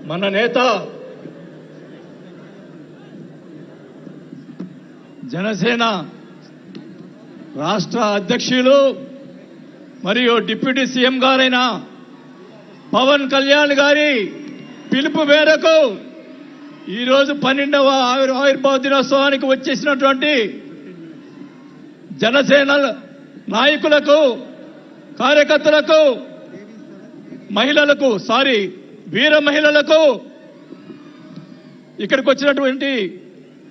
మన నేత జనసేన రాష్ట్ర అధ్యక్షులు మరియు డిప్యూటీ సీఎం గారైన పవన్ కళ్యాణ్ గారి పిలుపు మేరకు ఈరోజు 12వ ఆవిర్భావ దినోత్సవానికి వచ్చేసినటువంటి జనసేన నాయకులకు, కార్యకర్తలకు, మహిళలకు, వీర మహిళలకు, ఇక్కడికి వచ్చినటువంటి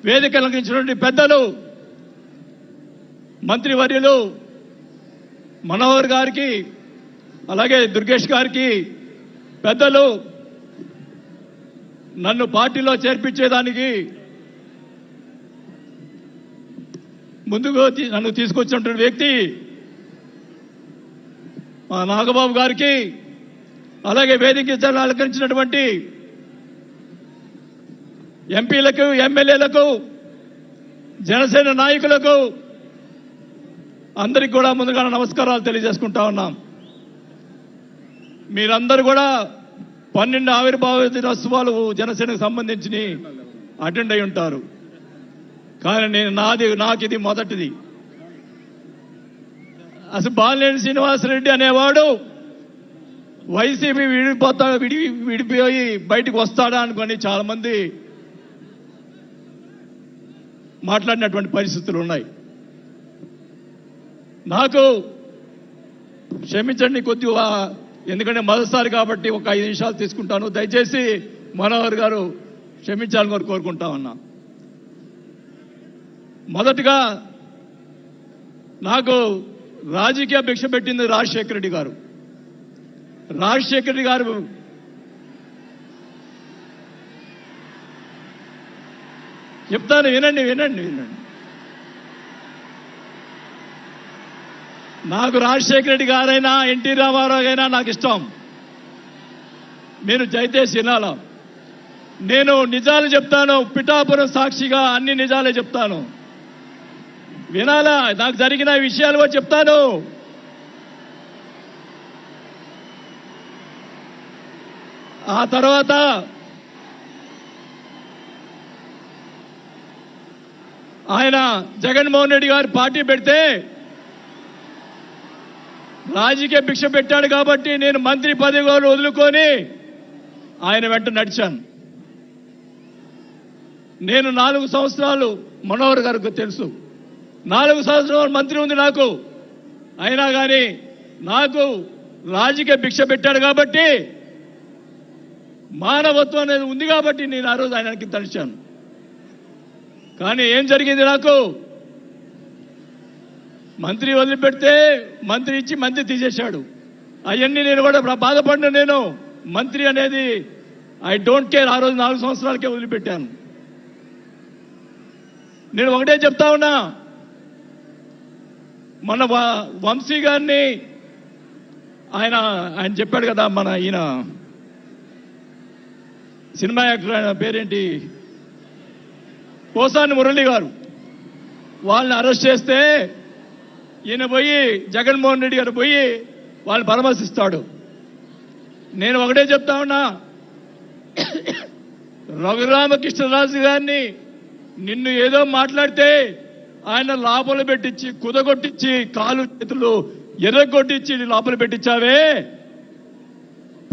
వేదిక అలంకరించినటువంటి పెద్దలు, మంత్రివర్యులు మనోహర్ గారికి, అలాగే దుర్గేష్ గారికి, పెద్దలు, నన్ను పార్టీలో చేర్పించేదానికి ముందుకు నన్ను తీసుకొచ్చినటువంటి వ్యక్తి మా నాగబాబు గారికి, అలాగే వేదిక అలంకరించినటువంటి ఎంపీలకు, ఎమ్మెల్యేలకు, జనసేన నాయకులకు అందరికి కూడా ముందుగా నమస్కారాలు తెలియజేసుకుంటా ఉన్నాం. మీరందరూ కూడా 12 ఆవిర్భావ దినోత్సవాలు జనసేనకు సంబంధించి అటెండ్ అయి ఉంటారు. కానీ నాకు ఇది మొదటిది. అసలు బాలినేని శ్రీనివాసరెడ్డి అనేవాడు వైసీపీ విడిపోయి బయటకు వస్తాడా అనుకొని చాలా మంది మాట్లాడినటువంటి పరిస్థితులు ఉన్నాయి. నాకు క్షమించండి కొద్దిగా, ఎందుకంటే మొదటిసారి కాబట్టి ఒక 5 నిమిషాలు తీసుకుంటాను. దయచేసి మనోహర్ గారు క్షమించాలని కోరుకుంటా ఉన్నా. మొదటిగా నాకు రాజకీయ భిక్ష పెట్టింది రాజశేఖర రెడ్డి గారు. రాజశేఖర రెడ్డి గారు చెప్తాను, వినండి. నాకు రాజశేఖర రెడ్డి గారైనా ఎన్టీ రామారావు అయినా నాకు ఇష్టం. మీరు దయచేసి వినాలా. నేను నిజాలు చెప్తాను, పిఠాపురం సాక్షిగా అన్ని నిజాలే చెప్తాను. వినాలా, నాకు జరిగిన విషయాలు కూడా చెప్తాను. ఆ తర్వాత ఆయన జగన్మోహన్ రెడ్డి గారు పార్టీ పెడితే రాజకీయ భిక్ష పెట్టాడు కాబట్టి నేను మంత్రి పదవి వదులుకొని ఆయన వెంట నడిచాను. నేను 4 సంవత్సరాలు, మనోహర్ గారికి తెలుసు, 4 సంవత్సరాలు మంత్రి ఉంది నాకు. అయినా కానీ నాకు రాజకీయ భిక్ష పెట్టాడు కాబట్టి, మానవత్వం అనేది ఉంది కాబట్టి నేను ఆ రోజు ఆయనకి తలిచాను. కానీ ఏం జరిగింది, నాకు మంత్రి వదిలిపెడితే మంత్రి ఇచ్చి మంత్రి తీసేశాడు. అవన్నీ నేను కూడా బాధపడిన. నేను మంత్రి అనేది ఐ డోంట్ కేర్. ఆ రోజు 4 సంవత్సరాలకే వదిలిపెట్టాను. నేను ఒకటే చెప్తా ఉన్నా, మన వంశీ గారిని ఆయన చెప్పాడు కదా, మన ఈయన సినిమా యాక్టర్, ఆయన పేరేంటి, పోసాని మురళి గారు, వాళ్ళని అరెస్ట్ చేస్తే ఈయన పోయి జగన్మోహన్ రెడ్డి గారు పోయి వాళ్ళని పరామర్శిస్తాడు. నేను ఒకటే చెప్తా ఉన్నా, రఘురామకృష్ణరాజు గారిని నిన్ను ఏదో మాట్లాడితే ఆయన లోపల పెట్టించి, కుదగొట్టించి, కాలు చేతులు ఎర్రగొట్టించి లోపల పెట్టించావే.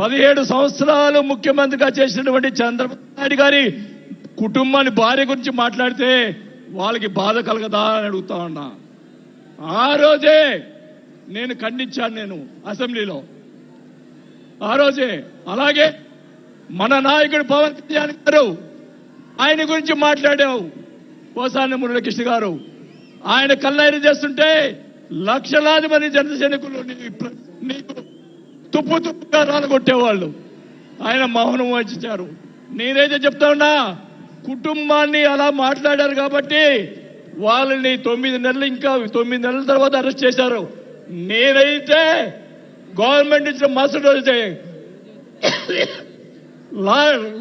17 సంవత్సరాలు ముఖ్యమంత్రిగా చేసినటువంటి చంద్రబాబు నాయుడు గారి కుటుంబాన్ని, భార్య గురించి మాట్లాడితే వాళ్ళకి బాధ కలగదా అని అడుగుతా ఉన్నా. ఆ రోజే నేను ఖండించాను, నేను అసెంబ్లీలో ఆ రోజే. అలాగే మన నాయకుడు పవన్ కళ్యాణ్ గారు, ఆయన గురించి మాట్లాడావు, పోసాని మురళీకృష్ణ గారు. ఆయన కల్లైన చేస్తుంటే లక్షలాది మంది జన సైనికులు నీకు తుప్పుగా రాలగొట్టేవాళ్ళు. ఆయన మౌనం వహించారు. నేనైతే చెప్తా ఉన్నా, కుటుంబాన్ని అలా మాట్లాడారు కాబట్టి వాళ్ళని 9 నెలలు, ఇంకా 9 నెలల తర్వాత అరెస్ట్ చేశారు. నేనైతే గవర్నమెంట్ ఇచ్చిన మరుసటి రోజు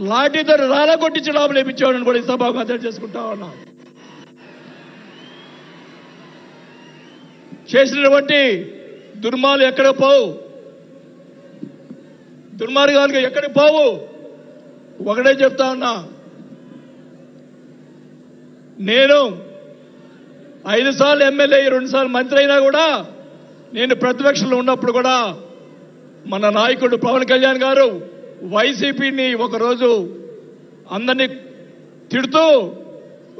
లాఠీతో రాలగొట్టించి లోపల వేయించేవాడిని కూడా ఈ సభకు అర్థం చేసుకుంటా ఉన్నా. చేసినటువంటి దుర్మార్గాలు ఎక్కడికి పోవు, ఒకటే చెప్తా ఉన్నా, నేను 5 సార్లు ఎమ్మెల్యే 2 సార్లు మంత్రి అయినా కూడా నేను ప్రతిపక్షంలో ఉన్నప్పుడు కూడా మన నాయకుడు పవన్ కళ్యాణ్ గారు వైసీపీని ఒకరోజు అందరినీ తిడుతూ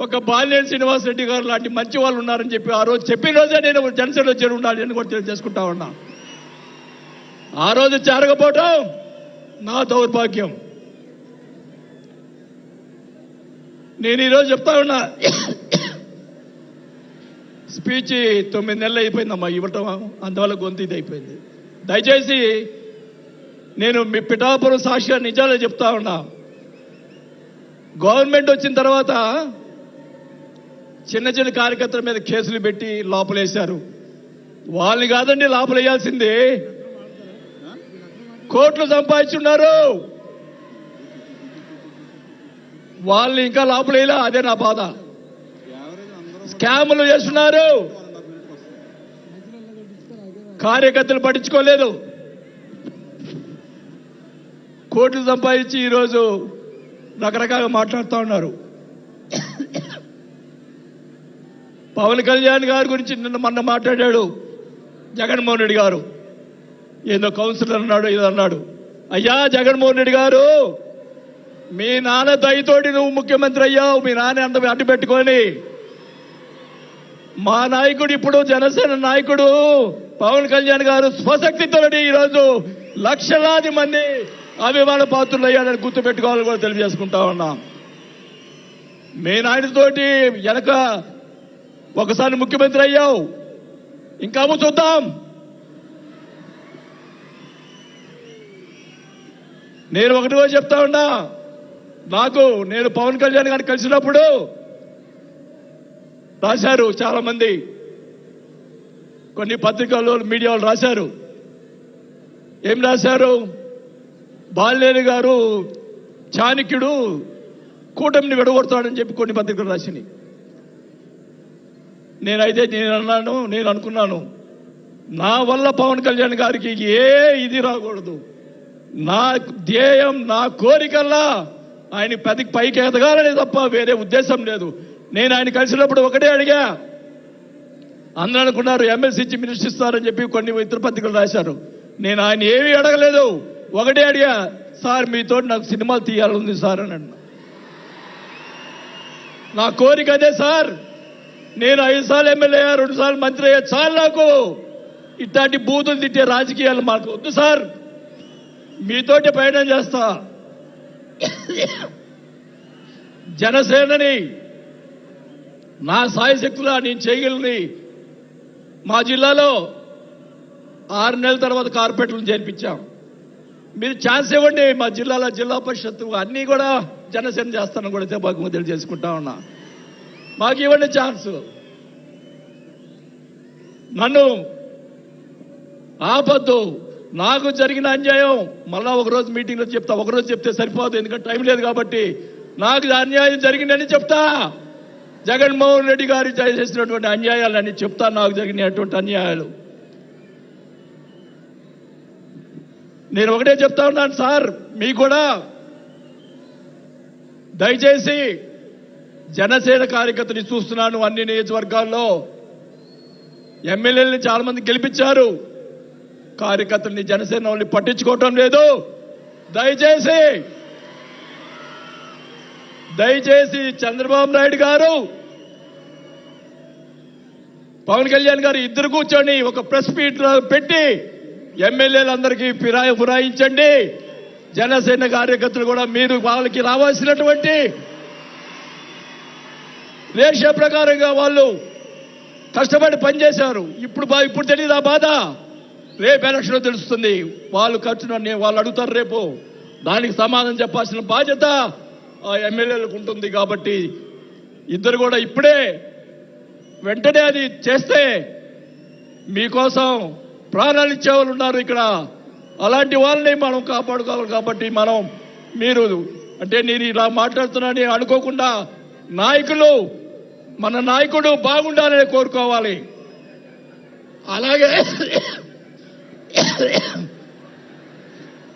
ఒక బాలినేని శ్రీనివాసరెడ్డి గారు లాంటి మంచి వాళ్ళు ఉన్నారని చెప్పి ఆ రోజు చెప్పిన రోజే నేను జనసేనలో చేరి ఉండాలి అని కూడా తెలియజేసుకుంటా ఉన్నా. ఆ రోజు చేరకపోవటం నా దౌర్భాగ్యం. నేను ఈరోజు చెప్తా ఉన్నా, స్పీచ్ 9 నెలలు అయిపోయిందమ్మా ఇవ్వటం, అందువల్ల గొంతు ఇది అయిపోయింది. దయచేసి నేను మీ పిఠాపురం సాక్షిగా నిజాలే చెప్తా ఉన్నా. గవర్నమెంట్ వచ్చిన తర్వాత చిన్న చిన్న కార్యకర్తల మీద కేసులు పెట్టి లోపలేశారు. వాళ్ళని కాదండి లోపలేయాల్సింది, కోట్లు సంపాదించున్నారు. వాళ్ళని ఇంకా లోపలేలా, అదే నా బాధ. స్కాములు చేస్తున్నారు, కార్యకర్తలు పట్టించుకోలేదు. కోట్లు సంపాదించి ఈరోజు రకరకాలుగా మాట్లాడుతూ ఉన్నారు. పవన్ కళ్యాణ్ గారి గురించి మొన్న మాట్లాడాడు జగన్మోహన్ రెడ్డి గారు, ఏదో కౌన్సిలర్ అన్నాడు, ఏదో అన్నాడు. అయ్యా జగన్మోహన్ రెడ్డి గారు, మీ నాన్న దయతోటి నువ్వు ముఖ్యమంత్రి అయ్యావు, మీ నాన్న అంత అడ్డు పెట్టుకొని. మా నాయకుడు ఇప్పుడు జనసేన నాయకుడు పవన్ కళ్యాణ్ గారు స్వశక్తితోటి ఈరోజు లక్షలాది మంది అభిమాన పాత్రులు అయ్యాడని గుర్తు పెట్టుకోవాలని కూడా తెలియజేసుకుంటా ఉన్నాం. మీ నాయనతోటి వెనక ఒకసారి ముఖ్యమంత్రి అయ్యావు, ఇంకా చూద్దాం. నేను ఒకటి రోజు చెప్తా ఉన్నా, నేను పవన్ కళ్యాణ్ గారిని కలిసినప్పుడు రాశారు చాలా మంది, కొన్ని పత్రికల్లో మీడియా వాళ్ళు రాశారు. ఏం రాశారు? బాలినేని గారు చాణక్యుడు కూటమిని విడగొడతాడని చెప్పి కొన్ని పత్రికలు రాసినాయి. నేను అనుకున్నాను, నా వల్ల పవన్ కళ్యాణ్ గారికి ఏ ఇది రాకూడదు. నా ధ్యేయం, నా కోరికల్లా ఆయన పైకి ఎదగాలనే తప్ప వేరే ఉద్దేశం లేదు. నేను ఆయన కలిసినప్పుడు ఒకటే అడిగా, అందరూ అనుకున్నారు ఎమ్మెల్సీ ఇచ్చి మినిస్టర్ ఇస్తారని చెప్పి కొన్ని ఇతర పత్రికలు రాశారు. నేను ఆయన ఏమీ అడగలేదు, ఒకటే అడిగా, సార్ మీతో నాకు సినిమాలు తీయాలని సార్ అని అన్నా. నా కోరిక అదే సార్. నేను 5 సార్లు ఎమ్మెల్యే 2 సార్లు మంత్రి అయ్యా చాలు, నాకు ఇట్లాంటి బూతులు తిట్టే రాజకీయాలు మాకు వద్దు సార్, మీతోటి ప్రయాణం చేస్తా. జనసేనని నా సాయశక్తులా నేను చేయగలని. మా జిల్లాలో 6 నెలల తర్వాత కార్పొరేటర్లను చేర్పించాం. మీరు ఛాన్స్ ఇవ్వండి, మా జిల్లాలో జిల్లా పరిషత్తు అన్నీ కూడా జనసేన చేస్తానని కూడా భాగంగా తెలియజేసుకుంటా ఉన్నా. మాకు ఇవ్వండి ఛాన్స్. నన్ను ఆపద్దు. నాకు జరిగిన అన్యాయం మళ్ళా ఒకరోజు మీటింగ్లో చెప్తా. ఒకరోజు చెప్తే సరిపోదు, ఎందుకంటే టైం లేదు కాబట్టి. నాకు అన్యాయం జరిగిందని చెప్తా. జగన్మోహన్ రెడ్డి గారు చేసినటువంటి అన్యాయాలని చెప్తా, నాకు జరిగినటువంటి అన్యాయాలు. నేను ఒకటే చెప్తా ఉన్నాను సార్, మీకు కూడా దయచేసి జనసేన కార్యకర్తని చూస్తున్నాను. అన్ని నియోజకవర్గాల్లో ఎమ్మెల్యేలని చాలా మంది గెలిపించారు, కార్యకర్తల్ని జనసేన వాళ్ళని పట్టించుకోవటం లేదు. దయచేసి చంద్రబాబు నాయుడు గారు, పవన్ కళ్యాణ్ గారు ఇద్దరు కూర్చొని ఒక ప్రెస్ మీట్ పెట్టి ఎమ్మెల్యేలందరికీ ఫిరాయించండి. జనసేన కార్యకర్తలు కూడా మీరు వాళ్ళకి రావాల్సినటువంటి రేషియో ప్రకారంగా వాళ్ళు కష్టపడి పనిచేశారు. ఇప్పుడు తెలియదు ఆ బాధ, రేపు ఎలక్షన్ తెలుస్తుంది. వాళ్ళు ఖర్చునని వాళ్ళు అడుగుతారు, రేపు దానికి సమాధానం చెప్పాల్సిన బాధ్యత ఆ ఎమ్మెల్యేలకు ఉంటుంది. కాబట్టి ఇద్దరు కూడా ఇప్పుడే వెంటనే అది చేస్తే మీకోసం ప్రాణాలు ఇచ్చేవాళ్ళు ఉన్నారు ఇక్కడ. అలాంటి వాళ్ళని మనం కాపాడుకోవాలి. కాబట్టి మీరు అంటే నేను ఇలా మాట్లాడుతున్నానని అనుకోకుండా మన నాయకుడు బాగుండాలని కోరుకోవాలి.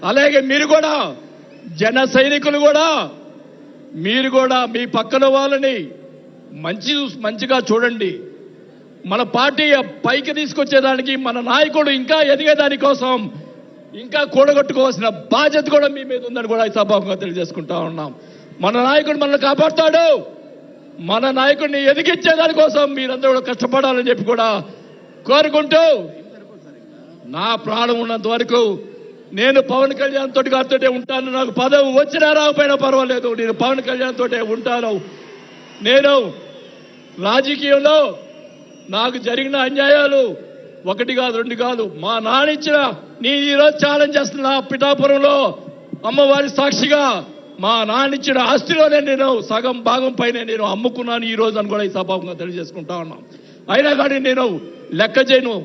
అలాగే మీరు కూడా జన సైనికులు కూడా మీరు కూడా మీ పక్కన వాళ్ళని మంచిగా చూడండి. మన పార్టీ పైకి తీసుకొచ్చేదానికి మన నాయకుడు ఇంకా ఎదిగేదాని కోసం ఇంకా కూడగొట్టుకోవాల్సిన బాధ్యత కూడా మీ మీద ఉందని కూడా ఈ సభాముఖంగా తెలియజేసుకుంటా ఉన్నాం. మన నాయకుడు మనల్ని కాపాడుతాడు. మన నాయకుడిని ఎదిగించేదాని కోసం మీరందరూ కూడా కష్టపడాలని చెప్పి కూడా కోరుకుంటూ నా ప్రాణం ఉన్నంత వరకు నేను పవన్ కళ్యాణ్ తోటి గారితోటే ఉంటాను. నాకు పదవి వచ్చినా రాకపోయినా పర్వాలేదు, నేను పవన్ కళ్యాణ్ తోటే ఉంటాను. నేను రాజకీయంలో నాకు జరిగిన అన్యాయాలు 1 కాదు 2 కాదు, మా నానిచ్చిన నీ ఈరోజు ఛాలెంజ్ చేస్తున్నా పిఠాపురంలో అమ్మవారి సాక్షిగా మా నానిచ్చిన ఆస్తిలోనే నేను సగం భాగం పైన నేను అమ్ముకున్నాను ఈ రోజు అని కూడా ఈ సభాముఖంగా తెలియజేసుకుంటా ఉన్నాం. అయినా కానీ నేను లెక్క చేయను.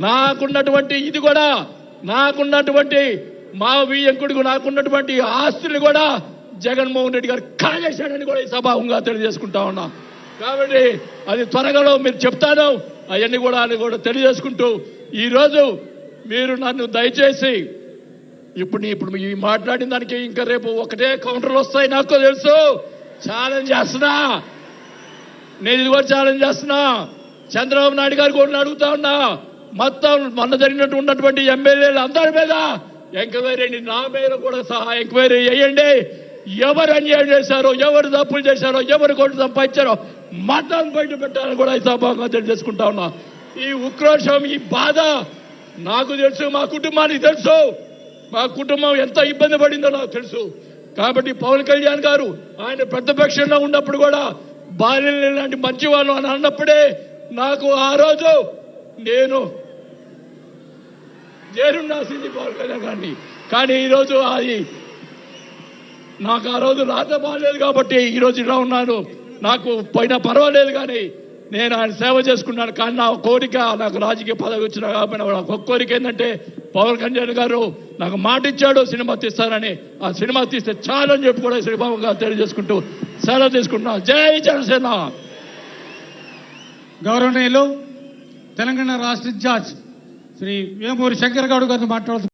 నాకున్నటువంటి ఇది కూడా నాకున్నటువంటి మా వియ్యంకుడికి నాకున్నటువంటి ఆస్తులు కూడా జగన్మోహన్ రెడ్డి గారు కాజేశాడని కూడా ఈ సభాముఖంగా తెలియజేసుకుంటా ఉన్నా. కాబట్టి అది త్వరగా మీరు చెప్తాను అవన్నీ కూడా తెలియజేసుకుంటూ ఈరోజు మీరు నన్ను దయచేసి ఇప్పుడు ఈ మాట్లాడిన దానికి ఇంకా రేపు ఒకటే కౌంటర్లు వస్తాయి నాకు తెలుసు. ఛాలెంజ్ చేస్తున్నా, నేను ఇది కూడా ఛాలెంజ్ చేస్తున్నా. చంద్రబాబు నాయుడు గారు కూడా అడుగుతా ఉన్నా, మొత్తం మొన్న జరిగినట్టు ఉన్నటువంటి ఎమ్మెల్యేలు అందరి మీద ఎంక్వైరీ, నా మీద కూడా సహా ఎంక్వైరీ చేయండి. ఎవరు అన్యాయం చేశారో, ఎవరు తప్పులు చేశారో, ఎవరు కోట్లు సంపాదించారో మొత్తం బయట పెట్టాలని కూడా ఈ సభాగా తెలియజేసుకుంటా ఉన్నా. ఈ ఉక్రోషం, ఈ బాధ నాకు తెలుసు, మా కుటుంబానికి తెలుసు. మా కుటుంబం ఎంత ఇబ్బంది పడిందో నాకు తెలుసు. కాబట్టి పవన్ కళ్యాణ్ గారు ఆయన ప్రతిపక్షంలో ఉన్నప్పుడు కూడా బాల్యం లాంటి మంచి వాళ్ళు అని అన్నప్పుడే నాకు ఆ రోజు నేను చేరున్నాసింది పవన్ కళ్యాణ్ గారిని. కానీ ఈరోజు అది నాకు ఆ రోజు రాత బాగాలేదు కాబట్టి ఈరోజు ఇలా ఉన్నాను. నాకు పోయినా పర్వాలేదు కానీ నేను ఆయన సేవ చేసుకున్నాను. కానీ నా కోరిక, నాకు రాజకీయ పదవి వచ్చినా కాబట్టి నాకు ఒక కోరిక ఏంటంటే పవన్ కళ్యాణ్ గారు నాకు మాట ఇచ్చాడు సినిమా తీస్తానని. ఆ సినిమా తీస్తే చాలని చెప్పి కూడా శ్రీబాబుగా తెలియజేసుకుంటూ సెలవు తీసుకుంటున్నా. జై జనసేన. గౌరవనీయులు తెలంగాణ రాష్ట్ర ఇన్ఛార్జ్ శ్రీ వేమూరి శంకర్ గౌడ్ గారిని మాట్లాడుతున్నారు.